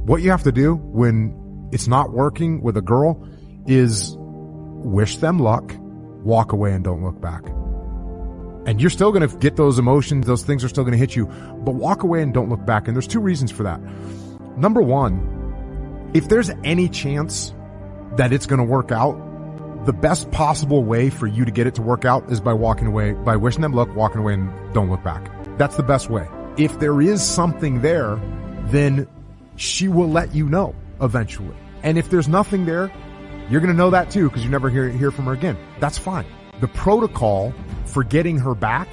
What you have to do when it's not working with a girl is wish them luck, walk away, and don't look back. And you're still going to get those emotions. Those things are still going to hit you, but walk away and don't look back. And there's two reasons for that. Number one, if there's any chance that it's going to work out, the best possible way for you to get it to work out is by walking away, by wishing them luck, walking away, and don't look back. That's the best way. If there is something there, then she will let you know eventually. And if there's nothing there, you're going to know that too, because you never hear from her again. That's fine. The protocol for getting her back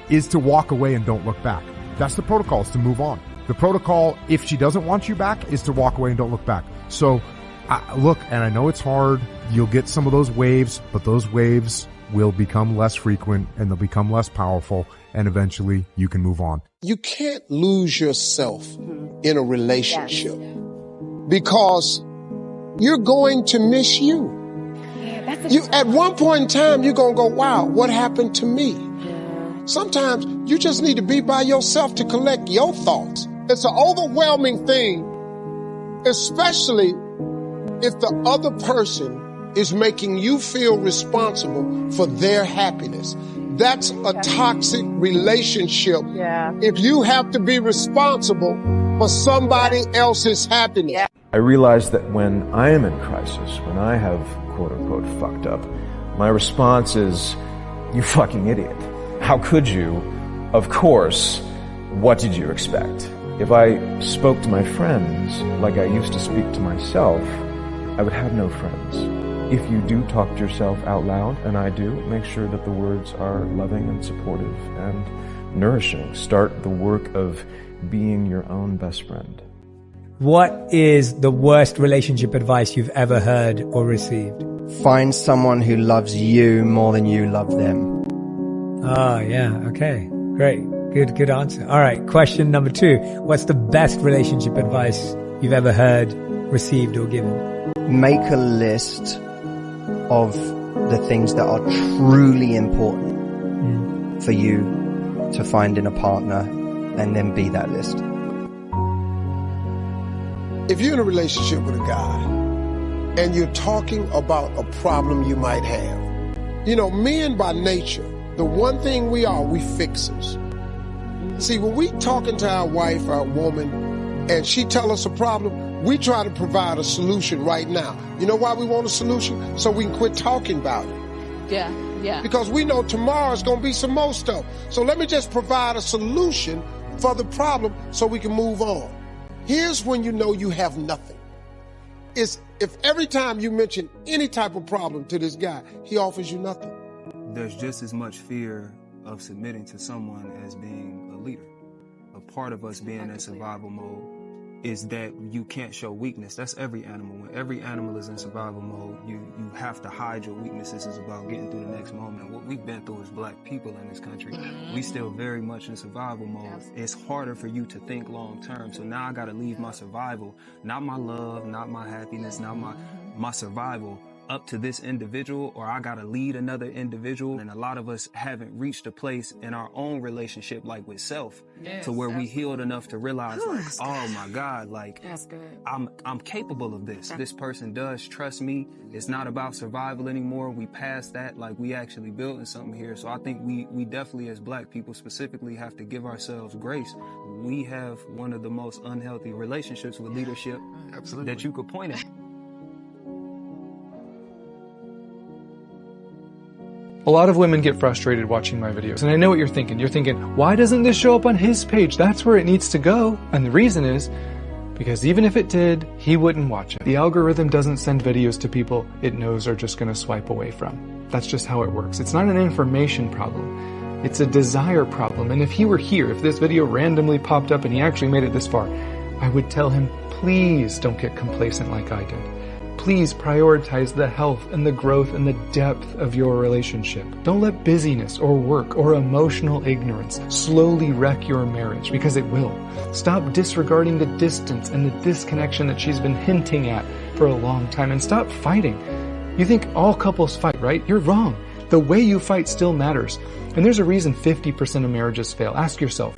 is to walk away and don't look back. That's the protocol, is to move on. The protocol, if she doesn't want you back, is to walk away and don't look back. So look, and I know it's hard. You'll get some of those waves, but those waves will become less frequent and they'll become less powerful, and eventually you can move on. You can't lose yourself in a relationship because you're going to miss you. At one point in time, you're going to go, wow, what happened to me? Sometimes you just need to be by yourself to collect your thoughts. It's an overwhelming thing, especially if the other person is making you feel responsible for their happiness. That's a toxic relationship. If you have to be responsible for somebody else's happiness. I realize that when I am in crisis, when I have quote unquote fucked up, my response is, you fucking idiot. How could you? Of course. What did you expect? If I spoke to my friends like I used to speak to myself, I would have no friends. If you do talk to yourself out loud, and I do, make sure that the words are loving and supportive and nourishing. Start the work of being your own best friend. What is the worst relationship advice you've ever heard or received? Find someone who loves you more than you love them. Oh, yeah. Okay. Great. Good answer. All right. Question number 2. What's the best relationship advice you've ever heard, received, or given? Make a list of the things that are truly important for you to find in a partner, and then be that list. If you're in a relationship with a guy and you're talking about a problem you might have, men by nature, the one thing we are, we fixers. See, when we talking to our wife, our woman, and she tell us a problem, we try to provide a solution right now. You know why we want a solution? So we can quit talking about it. Yeah. Because we know tomorrow's going to be some more stuff. So let me just provide a solution for the problem so we can move on. Here's when you know you have nothing. Is if every time you mention any type of problem to this guy, he offers you nothing. There's just as much fear of submitting to someone as being a leader. A part of us being in survival mode is that you can't show weakness. That's every animal. When every animal is in survival mode, you have to hide your weaknesses. It's about getting through the next moment. What we've been through as black people in this country, we still very much in survival mode. It's harder for you to think long term. So now I got to leave my survival, not my love, not my happiness, not my survival, up to this individual, or I gotta lead another individual. And a lot of us haven't reached a place in our own relationship, like with self, to where we healed enough to realize, oh my God, that's good. I'm capable of this. This person does trust me. It's not about survival anymore. We passed that, we actually building something here. So I think we definitely, as black people specifically, have to give ourselves grace. We have one of the most unhealthy relationships with leadership that you could point at. A lot of women get frustrated watching my videos, and I know what you're thinking. You're thinking, why doesn't this show up on his page? That's where it needs to go. And the reason is, because even if it did, he wouldn't watch it. The algorithm doesn't send videos to people it knows are just going to swipe away from. That's just how it works. It's not an information problem. It's a desire problem. And if he were here, if this video randomly popped up and he actually made it this far, I would tell him, please don't get complacent like I did. Please prioritize the health and the growth and the depth of your relationship. Don't let busyness or work or emotional ignorance slowly wreck your marriage, because it will. Stop disregarding the distance and the disconnection that she's been hinting at for a long time, and stop fighting. You think all couples fight, right? You're wrong. The way you fight still matters. And there's a reason 50% of marriages fail. Ask yourself,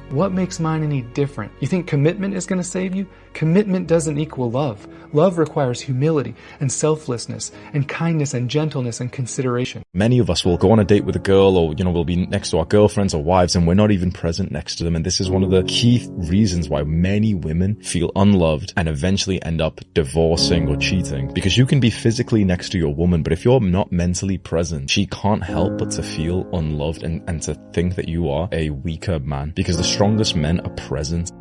What makes mine any different? You think commitment is going to save you? Commitment doesn't equal love. Love requires humility and selflessness and kindness and gentleness and consideration. Many of us will go on a date with a girl, or, we'll be next to our girlfriends or wives, and we're not even present next to them. And this is one of the key reasons why many women feel unloved and eventually end up divorcing or cheating. Because you can be physically next to your woman, but if you're not mentally present, she can't help but to feel unloved and to think that you are a weaker man, because the strongest men are present.